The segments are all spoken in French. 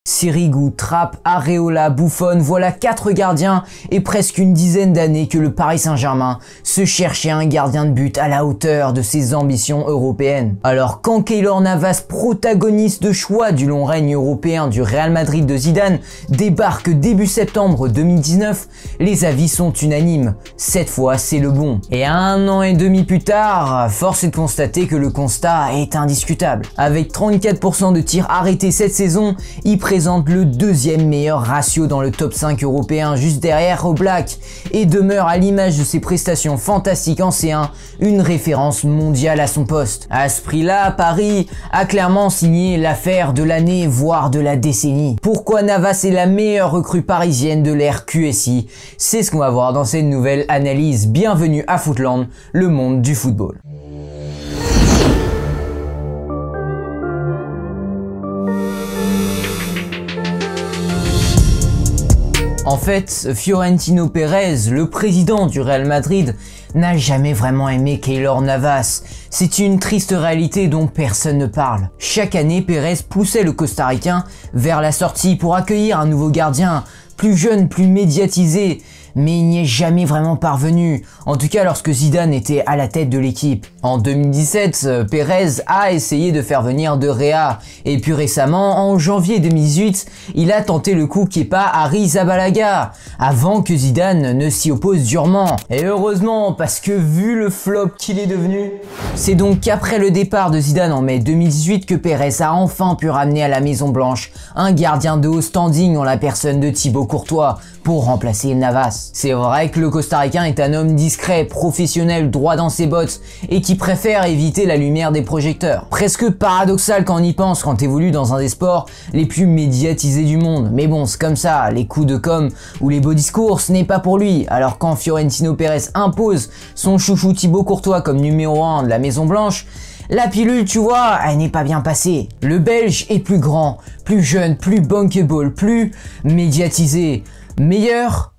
Sirigu, Trapp, Areola, Buffon, voilà 4 gardiens et presque une dizaine d'années que le Paris Saint-Germain se cherchait un gardien de but à la hauteur de ses ambitions européennes. Alors quand Keylor Navas, protagoniste de choix du long règne européen du Real Madrid de Zidane, débarque début septembre 2019, les avis sont unanimes. Cette fois, c'est le bon. Et 1 an et demi plus tard, force est de constater que le constat est indiscutable. Avec 34% de tirs arrêtés cette saison, il présente le deuxième meilleur ratio dans le top 5 européen, juste derrière Oblak, et demeure à l'image de ses prestations fantastiques en C1, une référence mondiale à son poste. À ce prix-là, Paris a clairement signé l'affaire de l'année, voire de la décennie. Pourquoi Navas est la meilleure recrue parisienne de l'ère QSI? C'est ce qu'on va voir dans cette nouvelle analyse. Bienvenue à Footland, le monde du football. En fait, Florentino Pérez, le président du Real Madrid, n'a jamais vraiment aimé Keylor Navas. C'est une triste réalité dont personne ne parle. Chaque année, Pérez poussait le Costaricain vers la sortie pour accueillir un nouveau gardien, plus jeune, plus médiatisé, mais il n'y est jamais vraiment parvenu, en tout cas lorsque Zidane était à la tête de l'équipe. En 2017, Pérez a essayé de faire venir De Gea, et plus récemment, en janvier 2018, il a tenté le coup Kepa Arrizabalaga, avant que Zidane ne s'y oppose durement. Et heureusement, parce que vu le flop qu'il est devenu, c'est donc qu'après le départ de Zidane en mai 2018 que Pérez a enfin pu ramener à la Maison Blanche un gardien de haut standing en la personne de Thibaut Courtois pour remplacer Navas. C'est vrai que le Costaricain est un homme discret, professionnel, droit dans ses bottes et qui préfère éviter la lumière des projecteurs. Presque paradoxal quand on y pense quand évolue dans un des sports les plus médiatisés du monde. Mais bon, c'est comme ça, les coups de com ou les beaux discours, ce n'est pas pour lui. Alors quand Florentino Pérez impose son chouchou Thibaut Courtois comme numéro 1 de la Maison Blanche, la pilule, tu vois, elle n'est pas bien passée. Le Belge est plus grand, plus jeune, plus bankable, plus médiatisé. Meilleur?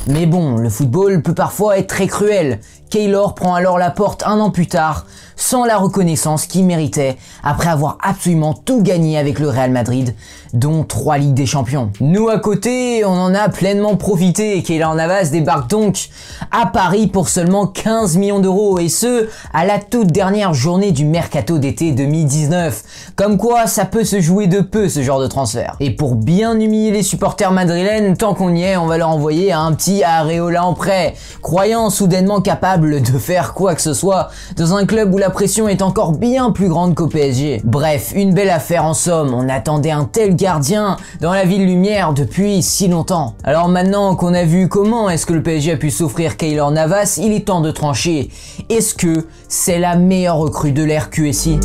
Mais bon, le football peut parfois être très cruel. Keylor prend alors la porte 1 an plus tard, sans la reconnaissance qu'il méritait, après avoir absolument tout gagné avec le Real Madrid, dont 3 Ligues des Champions. Nous à côté, on en a pleinement profité et Keylor Navas débarque donc à Paris pour seulement 15 millions d'euros, et ce, à la toute dernière journée du mercato d'été 2019. Comme quoi, ça peut se jouer de peu ce genre de transfert. Et pour bien humilier les supporters madrilènes, tant qu'on y est, on va leur envoyer un petit Areola en prêt, croyant soudainement capable de faire quoi que ce soit dans un club où la pression est encore bien plus grande qu'au PSG. Bref, une belle affaire en somme, on attendait un tel gardien dans la ville lumière depuis si longtemps. Alors maintenant qu'on a vu comment est-ce que le PSG a pu s'offrir Keylor Navas, il est temps de trancher. Est-ce que c'est la meilleure recrue de l'ère QSI?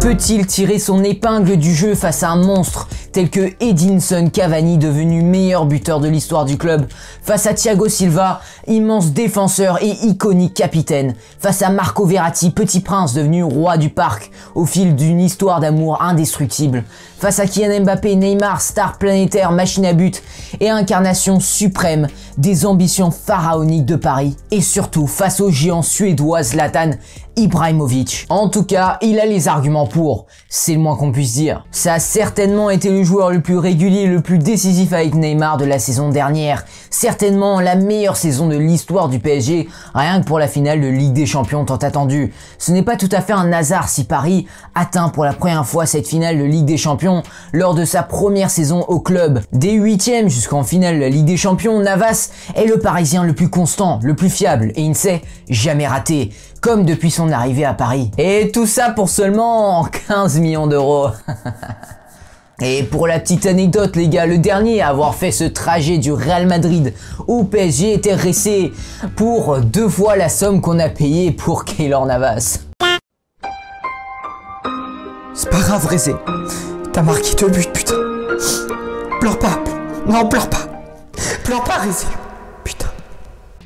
Peut-il tirer son épingle du jeu face à un monstre tel que Edinson Cavani, devenu meilleur buteur de l'histoire du club, face à Thiago Silva, immense défenseur et iconique capitaine, face à Marco Verratti, petit prince devenu roi du parc au fil d'une histoire d'amour indestructible, face à Kylian Mbappé, Neymar, star planétaire, machine à but et incarnation suprême des ambitions pharaoniques de Paris, et surtout face au géant suédois Zlatan Ibrahimovic. En tout cas, il a les arguments pour, c'est le moins qu'on puisse dire. Ça a certainement été le joueur le plus régulier, le plus décisif avec Neymar de la saison dernière, certainement la meilleure saison de l'histoire du PSG, rien que pour la finale de Ligue des Champions tant attendue. Ce n'est pas tout à fait un hasard si Paris atteint pour la première fois cette finale de Ligue des Champions lors de sa première saison au club. Des 8e jusqu'en finale de la Ligue des Champions, Navas est le Parisien le plus constant, le plus fiable, et il ne s'est jamais raté, comme depuis son arrivée à Paris. Et tout ça pour seulement 15 millions d'euros. Et pour la petite anecdote les gars, le dernier à avoir fait ce trajet du Real Madrid au PSG était resté pour 2 fois la somme qu'on a payée pour Keylor Navas. C'est pas grave Rézé, t'as marqué 2 buts putain. Pleure pas, non pleure pas. Pleure pas Rézé, putain.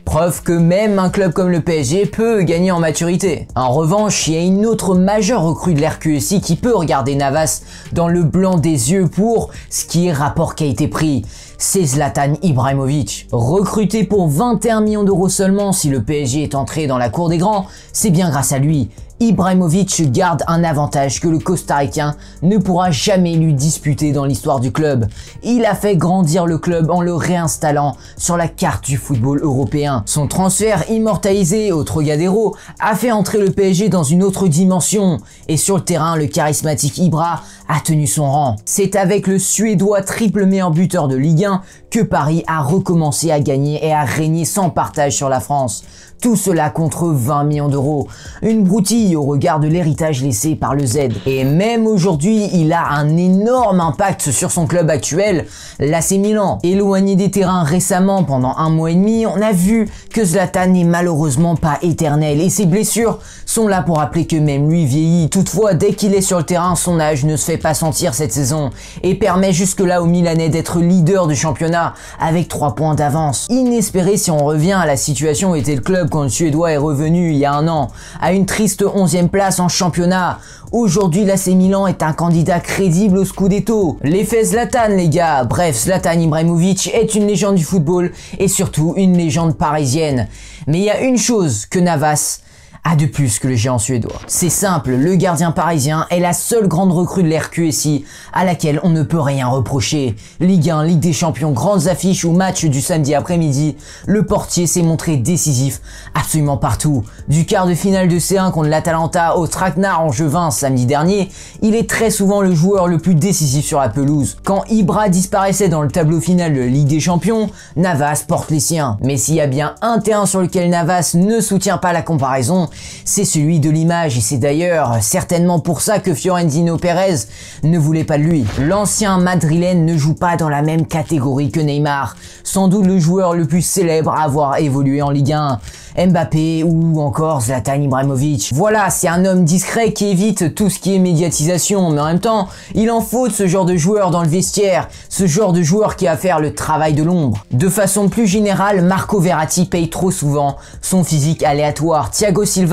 Preuve que même un club comme le PSG peut gagner en maturité. En revanche, il y a une autre majeure recrue de l'ère QSI qui peut regarder Navas dans le blanc des yeux pour ce qui est rapport qualité-prix. C'est Zlatan Ibrahimovic. Recruté pour 21 millions d'euros seulement si le PSG est entré dans la cour des grands, c'est bien grâce à lui Ibrahimovic garde un avantage que le Costaricain ne pourra jamais lui disputer dans l'histoire du club. Il a fait grandir le club en le réinstallant sur la carte du football européen. Son transfert immortalisé au Trocadéro a fait entrer le PSG dans une autre dimension et sur le terrain, le charismatique Ibra a tenu son rang. C'est avec le Suédois triple meilleur buteur de Ligue 1 que Paris a recommencé à gagner et à régner sans partage sur la France. Tout cela contre 20 millions d'euros. Une broutille au regard de l'héritage laissé par le Z. Et même aujourd'hui, il a un énorme impact sur son club actuel, l'AC Milan. Éloigné des terrains récemment pendant 1 mois et demi, on a vu que Zlatan n'est malheureusement pas éternel et ses blessures sont là pour rappeler que même lui vieillit. Toutefois, dès qu'il est sur le terrain, son âge ne se fait pas sentir cette saison et permet jusque-là aux Milanais d'être leader du championnat avec 3 points d'avance. Inespéré si on revient à la situation où était le club quand le Suédois est revenu il y a 1 an, à une triste 11e place en championnat. Aujourd'hui, l'AC Milan est un candidat crédible au Scudetto. L'effet Zlatan, les gars. Bref, Zlatan Ibrahimovic est une légende du football et surtout une légende parisienne. Mais il y a une chose que Navas a de plus que le géant suédois. C'est simple, le gardien parisien est la seule grande recrue de l'RQSI à laquelle on ne peut rien reprocher. Ligue 1, Ligue des Champions, grandes affiches ou matchs du samedi après-midi, le portier s'est montré décisif absolument partout. Du quart de finale de C1 contre l'Atalanta au Traquenard Angevin samedi dernier, il est très souvent le joueur le plus décisif sur la pelouse. Quand Ibra disparaissait dans le tableau final de Ligue des Champions, Navas porte les siens. Mais s'il y a bien un terrain sur lequel Navas ne soutient pas la comparaison, c'est celui de l'image et c'est d'ailleurs certainement pour ça que Florentino Pérez ne voulait pas de lui. L'ancien madrilène ne joue pas dans la même catégorie que Neymar, sans doute le joueur le plus célèbre à avoir évolué en Ligue 1, Mbappé ou encore Zlatan Ibrahimovic. Voilà, c'est un homme discret qui évite tout ce qui est médiatisation, mais en même temps, il en faut de ce genre de joueur dans le vestiaire, ce genre de joueur qui va faire le travail de l'ombre. De façon plus générale, Marco Verratti paye trop souvent son physique aléatoire, Thiago Silva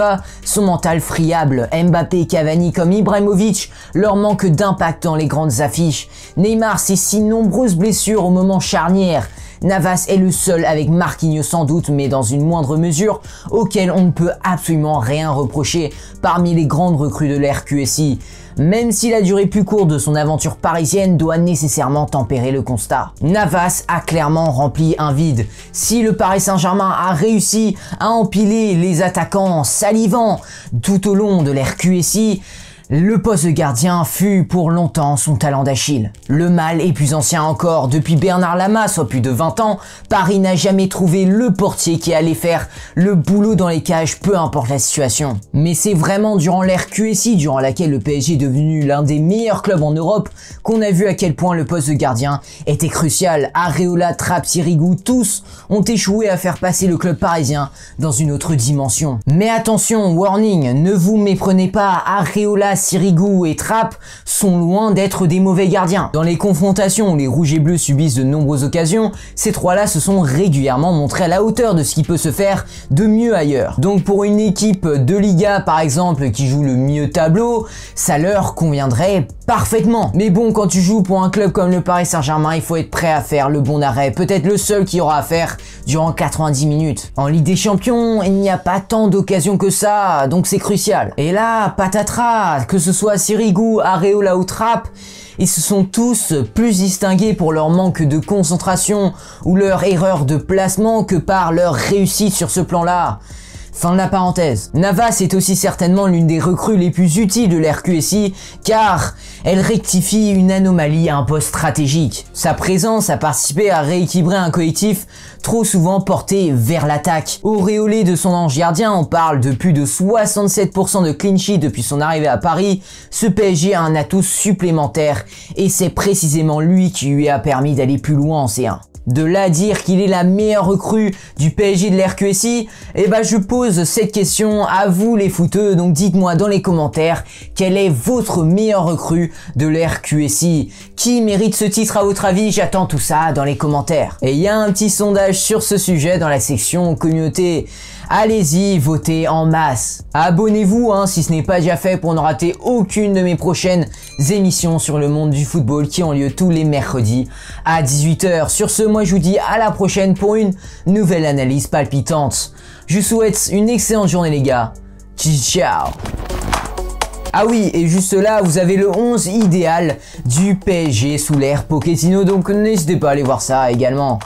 son mental friable, Mbappé et Cavani comme Ibrahimovic leur manque d'impact dans les grandes affiches, Neymar ses si nombreuses blessures au moment charnière. Navas est le seul avec Marquinhos sans doute, mais dans une moindre mesure, auquel on ne peut absolument rien reprocher parmi les grandes recrues de l'RQSI. Même si la durée plus courte de son aventure parisienne doit nécessairement tempérer le constat. Navas a clairement rempli un vide. Si le Paris Saint-Germain a réussi à empiler les attaquants salivants tout au long de l'RQSI, le poste de gardien fut pour longtemps son talent d'Achille. Le mal est plus ancien encore. Depuis Bernard Lama, soit plus de 20 ans, Paris n'a jamais trouvé le portier qui allait faire le boulot dans les cages, peu importe la situation. Mais c'est vraiment durant l'ère QSI, durant laquelle le PSG est devenu l'un des meilleurs clubs en Europe, qu'on a vu à quel point le poste de gardien était crucial. Areola, Trapp, Sirigu, tous ont échoué à faire passer le club parisien dans une autre dimension. Mais attention, warning, ne vous méprenez pas, Areola, Sirigu et Trapp sont loin d'être des mauvais gardiens. Dans les confrontations où les rouges et bleus subissent de nombreuses occasions, ces trois-là se sont régulièrement montrés à la hauteur de ce qui peut se faire de mieux ailleurs. Donc pour une équipe de Liga par exemple qui joue le mieux tableau, ça leur conviendrait parfaitement. Mais bon, quand tu joues pour un club comme le Paris Saint-Germain, il faut être prêt à faire le bon arrêt, peut-être le seul qu'il y aura à faire durant 90 minutes. En Ligue des Champions, il n'y a pas tant d'occasions que ça, donc c'est crucial. Et là, patatras, que ce soit Sirigu, Areola ou Trapp, ils se sont tous plus distingués pour leur manque de concentration ou leur erreur de placement que par leur réussite sur ce plan-là. Fin de la parenthèse. Navas est aussi certainement l'une des recrues les plus utiles de l'RQSI car elle rectifie une anomalie à un poste stratégique. Sa présence a participé à rééquilibrer un collectif trop souvent porté vers l'attaque. Auréolé de son ange gardien, on parle de plus de 67% de clean sheet depuis son arrivée à Paris, ce PSG a un atout supplémentaire et c'est précisément lui qui lui a permis d'aller plus loin en C1. De là à dire qu'il est la meilleure recrue du PSG de l'RQSI, eh ben je pose cette question à vous les footeux, donc dites-moi dans les commentaires quelle est votre meilleure recrue de l'RQSI. Qui mérite ce titre à votre avis? J'attends tout ça dans les commentaires. Et il y a un petit sondage sur ce sujet dans la section communauté. Allez-y, votez en masse. Abonnez-vous si ce n'est pas déjà fait pour ne rater aucune de mes prochaines émissions sur le monde du football qui ont lieu tous les mercredis à 18 h. Sur ce, moi je vous dis à la prochaine pour une nouvelle analyse palpitante. Je vous souhaite une excellente journée les gars. Ciao. Ah oui, et juste là, vous avez le 11 idéal du PSG sous l'ère Pochettino, donc n'hésitez pas à aller voir ça également.